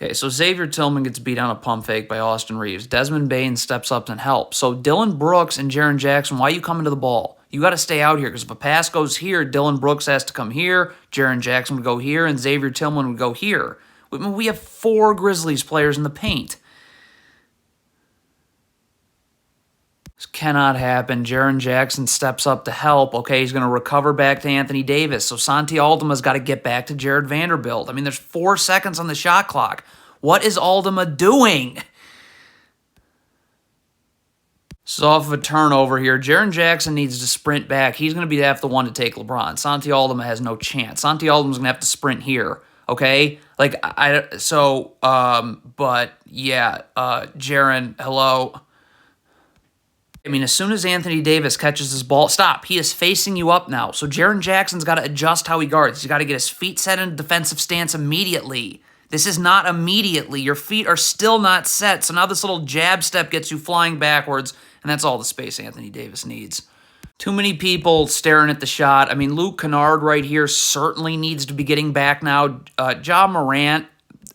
Okay, so Xavier Tillman gets beat on a pump fake by Austin Reeves. Desmond Bain steps up and helps. So Dylan Brooks and Jaren Jackson, why are you coming to the ball? You got to stay out here because if a pass goes here, Dylan Brooks has to come here, Jaren Jackson would go here, and Xavier Tillman would go here. We have 4 Grizzlies players in the paint. This cannot happen. Jaren Jackson steps up to help. Okay, he's going to recover back to Anthony Davis. So Santi Aldama's got to get back to Jared Vanderbilt. I mean, there's 4 seconds on the shot clock. What is Aldama doing? This is off of a turnover here. Jaren Jackson needs to sprint back. He's going to have the one to take LeBron. Santi Aldama has no chance. Santi Aldama's going to have to sprint here. Okay? But yeah, Jaren, hello. I mean, as soon as Anthony Davis catches his ball, stop. He is facing you up now. So Jaren Jackson's got to adjust how he guards. He's got to get his feet set in a defensive stance immediately. This is not immediately. Your feet are still not set. So now this little jab step gets you flying backwards, and that's all the space Anthony Davis needs. Too many people staring at the shot. I mean, Luke Kennard right here certainly needs to be getting back now. Ja Morant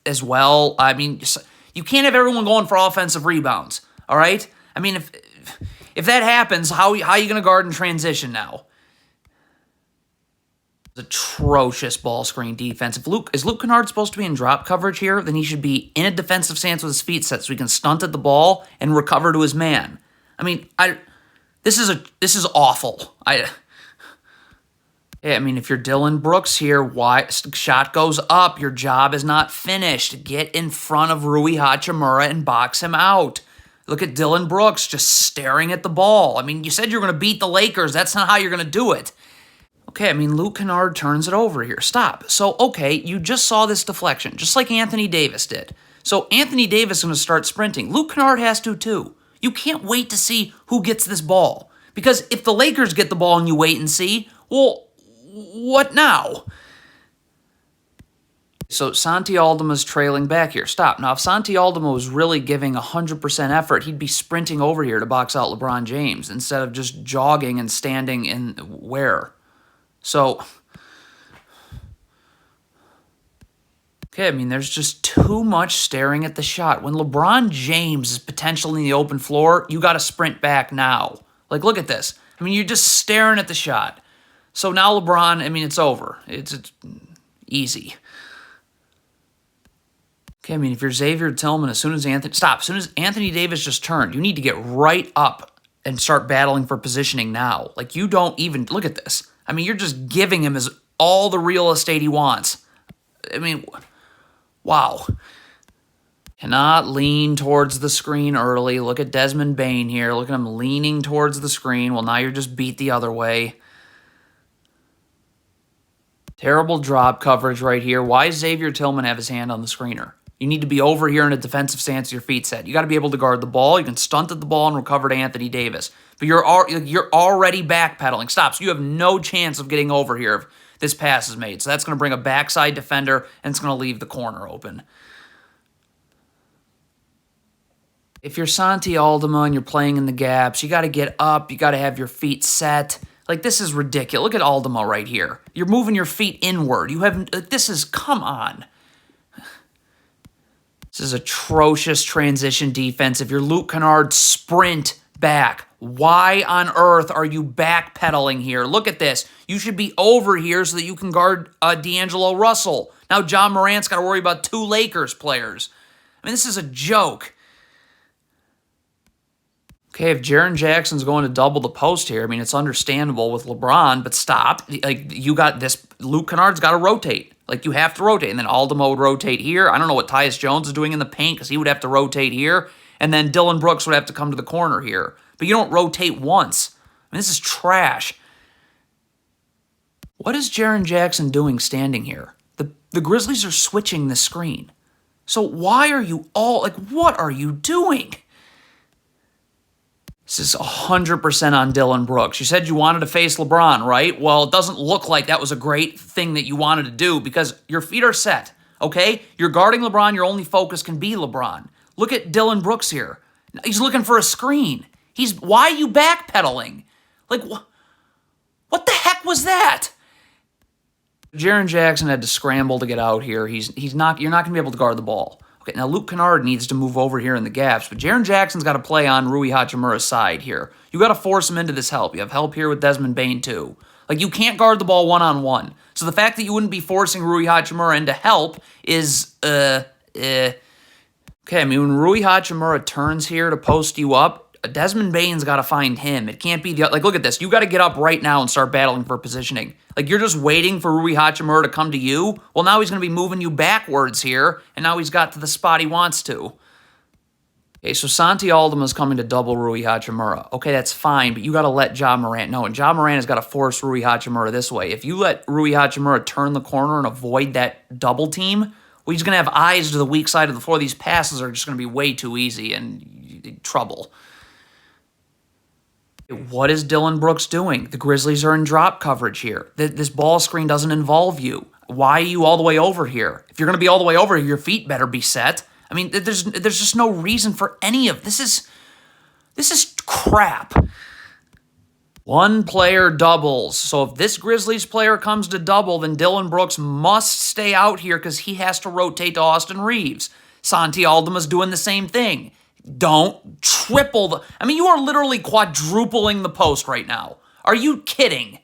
as well. I mean, you can't have everyone going for offensive rebounds, all right? I mean, if that happens, how are you going to guard in transition now? Atrocious ball screen defense. Is Luke Kennard supposed to be in drop coverage here? Then he should be in a defensive stance with his feet set so he can stunt at the ball and recover to his man. I mean, this is awful. I mean, if you're Dylan Brooks here, shot goes up, your job is not finished. Get in front of Rui Hachimura and box him out. Look at Dylan Brooks just staring at the ball. I mean, you said you were going to beat the Lakers. That's not how you're going to do it. Okay, I mean, Luke Kennard turns it over here. Stop. So, okay, you just saw this deflection, just like Anthony Davis did. So Anthony Davis is going to start sprinting. Luke Kennard has to, too. You can't wait to see who gets this ball. Because if the Lakers get the ball and you wait and see, well, what now? So Santi Aldama's trailing back here. Stop. Now, if Santi Aldama was really giving 100% effort, he'd be sprinting over here to box out LeBron James instead of just jogging and standing in where? So, okay, I mean, there's just too much staring at the shot. When LeBron James is potentially in the open floor, you got to sprint back now. Like, look at this. I mean, you're just staring at the shot. So now LeBron, I mean, it's over. It's easy. Okay, I mean, if you're Xavier Tillman, as soon as Anthony Davis just turned, you need to get right up and start battling for positioning now. Like, you don't even, look at this. I mean, you're just giving him all the real estate he wants. I mean, wow. Cannot lean towards the screen early. Look at Desmond Bain here. Look at him leaning towards the screen. Well, now you're just beat the other way. Terrible drop coverage right here. Why does Xavier Tillman have his hand on the screener? You need to be over here in a defensive stance with your feet set. You got to be able to guard the ball. You can stunt at the ball and recover to Anthony Davis. But you're already backpedaling. Stop. So you have no chance of getting over here if this pass is made. So that's going to bring a backside defender, and it's going to leave the corner open. If you're Santi Aldama and you're playing in the gaps, you got to get up. You got to have your feet set. Like, this is ridiculous. Look at Aldama right here. You're moving your feet inward. Come on. This is atrocious transition defense. If you're Luke Kennard, sprint back. Why on earth are you backpedaling here? Look at this. You should be over here so that you can guard D'Angelo Russell. Now Ja Morant's got to worry about 2 Lakers players. I mean, this is a joke. Okay, if Jaren Jackson's going to double the post here, I mean, it's understandable with LeBron, but stop. Like, you got this. Luke Kennard's got to rotate. Like, you have to rotate. And then Aldama would rotate here. I don't know what Tyus Jones is doing in the paint because he would have to rotate here. And then Dylan Brooks would have to come to the corner here. But you don't rotate once. I mean, this is trash. What is Jaren Jackson doing standing here? The Grizzlies are switching the screen. So why are you what are you doing? This is 100% on Dylan Brooks. You said you wanted to face LeBron, right? Well, it doesn't look like that was a great thing that you wanted to do because your feet are set, okay? You're guarding LeBron. Your only focus can be LeBron. Look at Dylan Brooks here. He's looking for a screen. Why are you backpedaling? Like, what the heck was that? Jaren Jackson had to scramble to get out here. You're not going to be able to guard the ball. Okay, now Luke Kennard needs to move over here in the gaps, but Jaren Jackson's got to play on Rui Hachimura's side here. You got to force him into this help. You have help here with Desmond Bane too. Like, you can't guard the ball one-on-one. So the fact that you wouldn't be forcing Rui Hachimura into help is, Okay, I mean, when Rui Hachimura turns here to post you up, Desmond Bane's got to find him. It can't be like, look at this. You got to get up right now and start battling for positioning. Like, you're just waiting for Rui Hachimura to come to you. Well, now he's going to be moving you backwards here, and now he's got to the spot he wants to. Okay, so Santi Aldama's coming to double Rui Hachimura. Okay, that's fine, but you got to let Ja Morant know. And Ja Morant has got to force Rui Hachimura this way. If you let Rui Hachimura turn the corner and avoid that double team, well, he's going to have eyes to the weak side of the floor. These passes are just going to be way too easy and trouble. What is Dillon Brooks doing? The Grizzlies are in drop coverage here. This ball screen doesn't involve you. Why are you all the way over here? If you're going to be all the way over here, your feet better be set. I mean, there's just no reason for any of this. This is crap. One player doubles. So if this Grizzlies player comes to double, then Dillon Brooks must stay out here because he has to rotate to Austin Reeves. Santi Aldama's doing the same thing. Don't triple the... I mean, you are literally quadrupling the post right now. Are you kidding?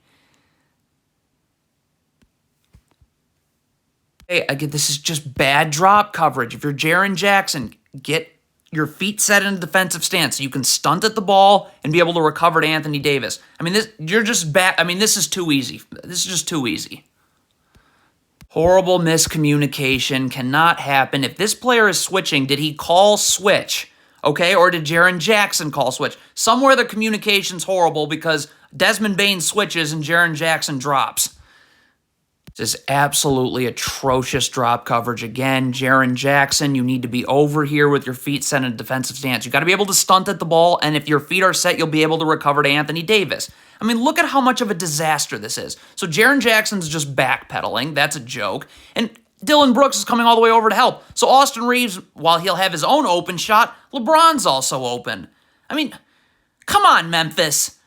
Hey, again, this is just bad drop coverage. If you're Jaren Jackson, get your feet set in a defensive stance so you can stunt at the ball and be able to recover to Anthony Davis. I mean, you're just bad. I mean, this is too easy. This is just too easy. Horrible miscommunication cannot happen. If this player is switching, did he call switch? Okay, or did Jaren Jackson call switch? Somewhere the communication's horrible because Desmond Bane switches and Jaren Jackson drops. This is absolutely atrocious drop coverage. Again, Jaren Jackson, you need to be over here with your feet set in a defensive stance. You got to be able to stunt at the ball, and if your feet are set, you'll be able to recover to Anthony Davis. I mean, look at how much of a disaster this is. So Jaren Jackson's just backpedaling. That's a joke. And Dillon Brooks is coming all the way over to help. So Austin Reeves, while he'll have his own open shot, LeBron's also open. I mean, come on, Memphis.